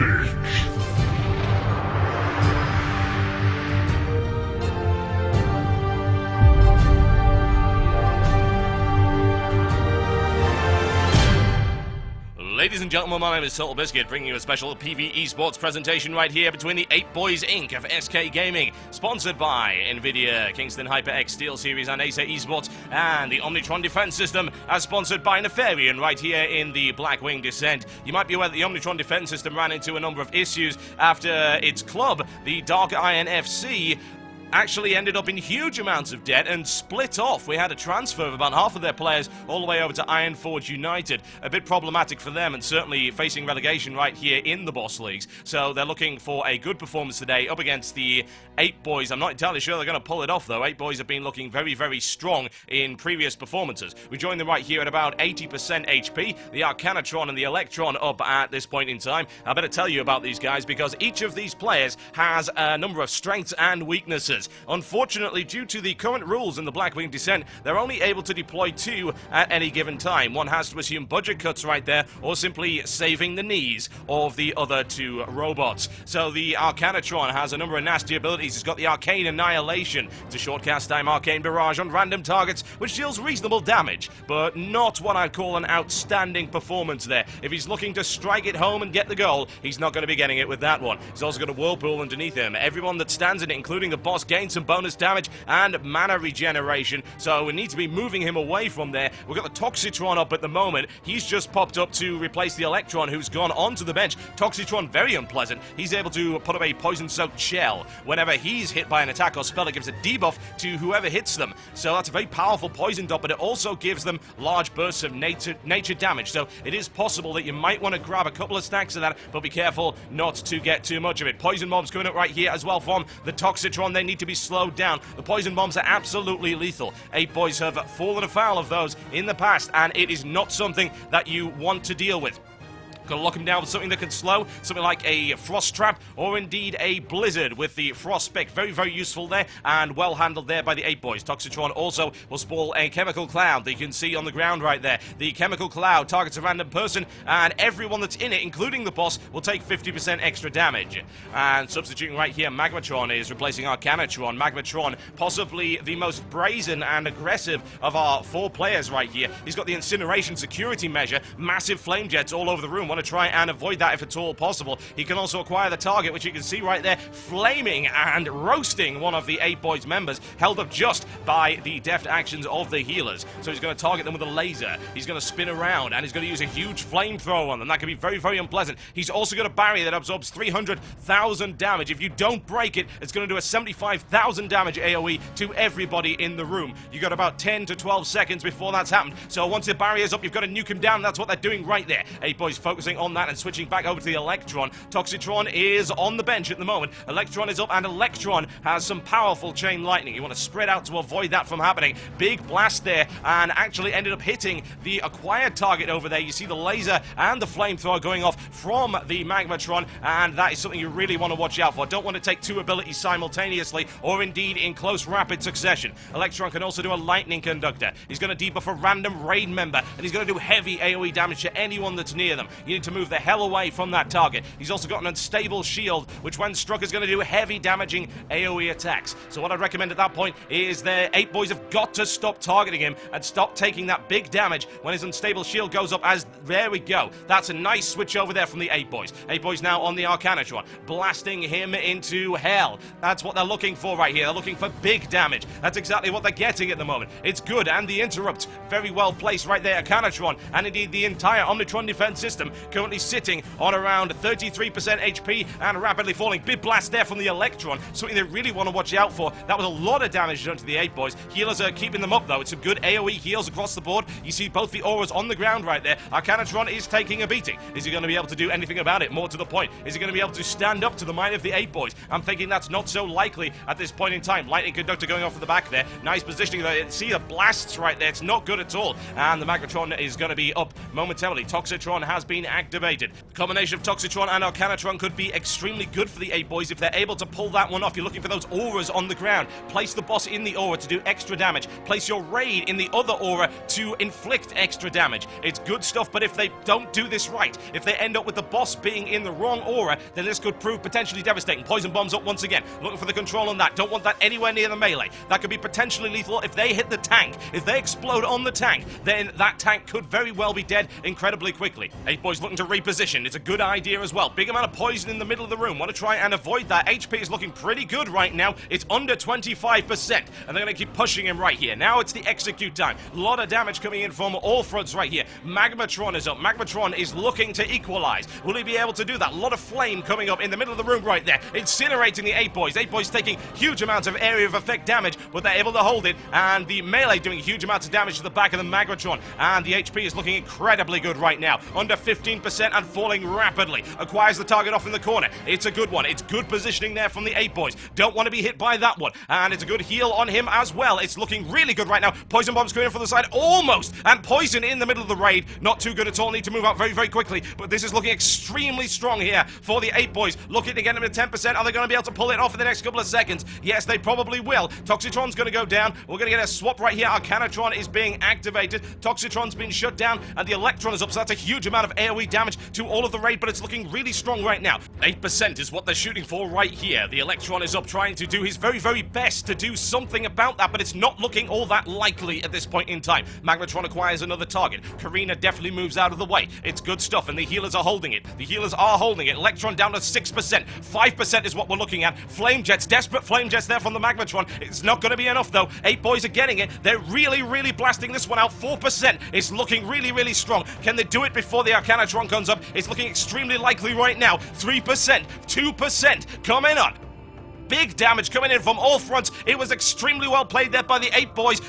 Rampage. Ladies and gentlemen, my name is Total Biscuit, bringing you a special PVEsports presentation right here between the 8 Boys Inc. of SK Gaming, sponsored by NVIDIA, Kingston HyperX SteelSeries and Acer Esports, and the Omnitron Defense System, as sponsored by Nefarian right here in the Blackwing Descent. You might be aware that the Omnitron Defense System ran into a number of issues after its club, the Dark Iron FC, actually ended up in huge amounts of debt and split off. We had a transfer of about half of their players all the way over to Ironforge United. A bit problematic for them and certainly facing relegation right here in the Boss Leagues. So they're looking for a good performance today up against the 8 Boys. I'm not entirely sure they're going to pull it off though. 8 Boys have been looking very, very strong in previous performances. We join them right here at about 80% HP. The Arcanatron and the Electron up at this point in time. I better tell you about these guys because each of these players has a number of strengths and weaknesses. Unfortunately, due to the current rules in the Blackwing Descent, they're only able to deploy 2 at any given time. One has to assume budget cuts right there, or simply saving the knees of the other 2 robots. So the Arcanatron has a number of nasty abilities. It's got the Arcane Annihilation to short cast time Arcane Barrage on random targets, which deals reasonable damage, but not what I'd call an outstanding performance there. If he's looking to strike it home and get the goal, he's not going to be getting it with that one. He's also got a Whirlpool underneath him. Everyone that stands in it, including the boss, gains some bonus damage and mana regeneration, so we need to be moving him away from there. We've got the Toxitron up at the moment. He's just popped up to replace the Electron, who's gone onto the bench. Toxitron, very unpleasant. He's able to put up a poison-soaked shell. Whenever he's hit by an attack or spell, it gives a debuff to whoever hits them. So that's a very powerful poison dot, but it also gives them large bursts of nature damage. So it is possible that you might want to grab a couple of stacks of that, but be careful not to get too much of it. Poison bombs coming up right here as well from the Toxitron. They need to be slowed down. The poison bombs are absolutely lethal. 8 Boys have fallen afoul of those in the past, and it is not something that you want to deal with. Got to lock him down with something that can slow, something like a Frost Trap, or indeed a Blizzard with the Frost Spec. Very, very useful there, and well handled there by the 8 Boys. Toxitron also will spawn a Chemical Cloud that you can see on the ground right there. The Chemical Cloud targets a random person, and everyone that's in it, including the boss, will take 50% extra damage. And substituting right here, Magmatron is replacing Arcanatron. Magmatron, possibly the most brazen and aggressive of our 4 players right here. He's got the Incineration security measure, massive flame jets all over the room. Want to try and avoid that if at all possible. He can also acquire the target, which you can see right there, flaming and roasting one of the 8 Boys members, held up just by the deft actions of the healers. So he's going to target them with a laser. He's going to spin around, and he's going to use a huge flamethrower on them. That can be very, very unpleasant. He's also got a barrier that absorbs 300,000 damage. If you don't break it, it's going to do a 75,000 damage AoE to everybody in the room. You've got about 10 to 12 seconds before that's happened. So once the barrier's up, you've got to nuke him down. That's what they're doing right there. 8 Boys focusing on that and switching back over to the Electron. Toxitron is on the bench at the moment. Electron is up, and Electron has some powerful chain lightning. You want to spread out to avoid that from happening. Big blast there, and actually ended up hitting the acquired target over there. You see the laser and the flamethrower going off from the Magmatron, and that is something you really want to watch out for. Don't want to take 2 abilities simultaneously, or indeed in close rapid succession. Electron can also do a lightning conductor. He's going to debuff a random raid member, and he's going to do heavy AoE damage to anyone that's near them. You need to move the hell away from that target. He's also got an unstable shield, which when struck is going to do heavy damaging AoE attacks. So what I'd recommend at that point is the 8 Boys have got to stop targeting him and stop taking that big damage when his unstable shield goes up. As there we go. That's a nice switch over there from the 8 Boys. 8 Boys now on the Arcanatron, blasting him into hell. That's what they're looking for right here. They're looking for big damage. That's exactly what they're getting at the moment. It's good, and the interrupt very well placed right there. Arcanatron, and indeed the entire Omnitron defense system currently sitting on around 33% HP and rapidly falling. Big blast there from the Electron, something they really want to watch out for. That was a lot of damage done to the 8 Boys. Healers are keeping them up though. It's some good AoE heals across the board. You see both the auras on the ground right there. Arcanatron is taking a beating. Is he going to be able to do anything about it? More to the point, is he going to be able to stand up to the might of the 8 Boys? I'm thinking that's not so likely at this point in time. Lightning conductor going off at the back there. Nice positioning there. See the blasts right there. It's not good at all. And the Magmatron is going to be up momentarily. Toxitron has been activated. The combination of Toxitron and Arcanatron could be extremely good for the 8 boys if they're able to pull that one off. You're looking for those auras on the ground. Place the boss in the aura to do extra damage. Place your raid in the other aura to inflict extra damage. It's good stuff, but if they don't do this right, if they end up with the boss being in the wrong aura, then this could prove potentially devastating. Poison bombs up once again. Looking for the control on that. Don't want that anywhere near the melee. That could be potentially lethal if they hit the tank. If they explode on the tank, then that tank could very well be dead incredibly quickly. 8 boys looking to reposition. It's a good idea as well. Big amount of poison in the middle of the room. Want to try and avoid that. HP is looking pretty good right now. It's under 25%, and they're going to keep pushing him right here. Now it's the execute time. A lot of damage coming in from all fronts right here. Magmatron is up. Magmatron is looking to equalize. Will he be able to do that? A lot of flame coming up in the middle of the room right there. Incinerating the 8 boys. 8 boys taking huge amounts of area of effect damage, but they're able to hold it, and the melee doing huge amounts of damage to the back of the Magmatron, and the HP is looking incredibly good right now. Under 15% and falling rapidly. Acquires the target off in the corner. It's a good one. It's good positioning there from the 8 boys. Don't want to be hit by that one, and it's a good heal on him as well. It's looking really good right now. Poison bombs coming in from the side, almost, and poison in the middle of the raid. Not too good at all. Need to move out very, very quickly, but this is looking extremely strong here for the 8 boys. Looking to get him to 10%. Are they going to be able to pull it off in the next couple of seconds? Yes, they probably will. Toxitron's going to go down. We're going to get a swap right here. Arcanatron is being activated. Toxitron's been shut down, and the Electron is up, so that's a huge amount of AoE damage to all of the raid, but it's looking really strong right now. 8% is what they're shooting for right here. The Electron is up, trying to do his very, very best to do something about that, but it's not looking all that likely at this point in time. Magmatron acquires another target. Karina definitely moves out of the way. It's good stuff, and the healers are holding it. The healers are holding it. Electron down to 6%. 5% is what we're looking at. Flame Jets, desperate Flame Jets there from the Magmatron. It's not going to be enough, though. 8 boys are getting it. They're really, really blasting this one out. 4%. It's looking really, really strong. Can they do it before the Arcanatron comes up? It's looking extremely likely right now. 3%. 2%. Coming on. Big damage coming in from all fronts. It was extremely well played there by the 8 boys.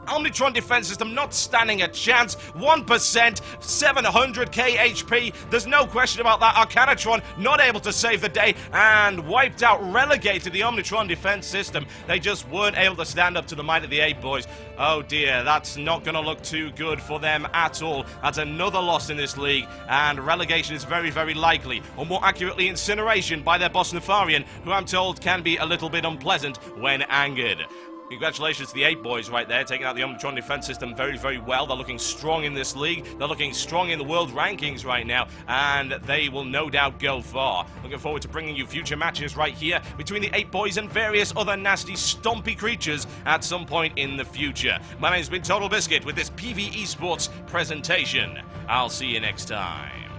Omnitron defense system not standing a chance. 1%, 700k HP. There's no question about that. Arcanatron not able to save the day and wiped out, relegated the Omnitron defense system. They just weren't able to stand up to the might of the 8 boys. Oh dear, that's not going to look too good for them at all. That's another loss in this league, and relegation is very, very likely, or more accurately, incineration by their boss Nefarian, who I'm told can be a little bit unpleasant when angered. Congratulations to the 8 boys right there, taking out the Omnitron defense system very, very well. They're looking strong in this league. They're looking strong in the world rankings right now, and they will no doubt go far. Looking forward to bringing you future matches right here between the 8 boys and various other nasty, stompy creatures at some point in the future. My name's been Total Biscuit with this PVEsports presentation. I'll see you next time.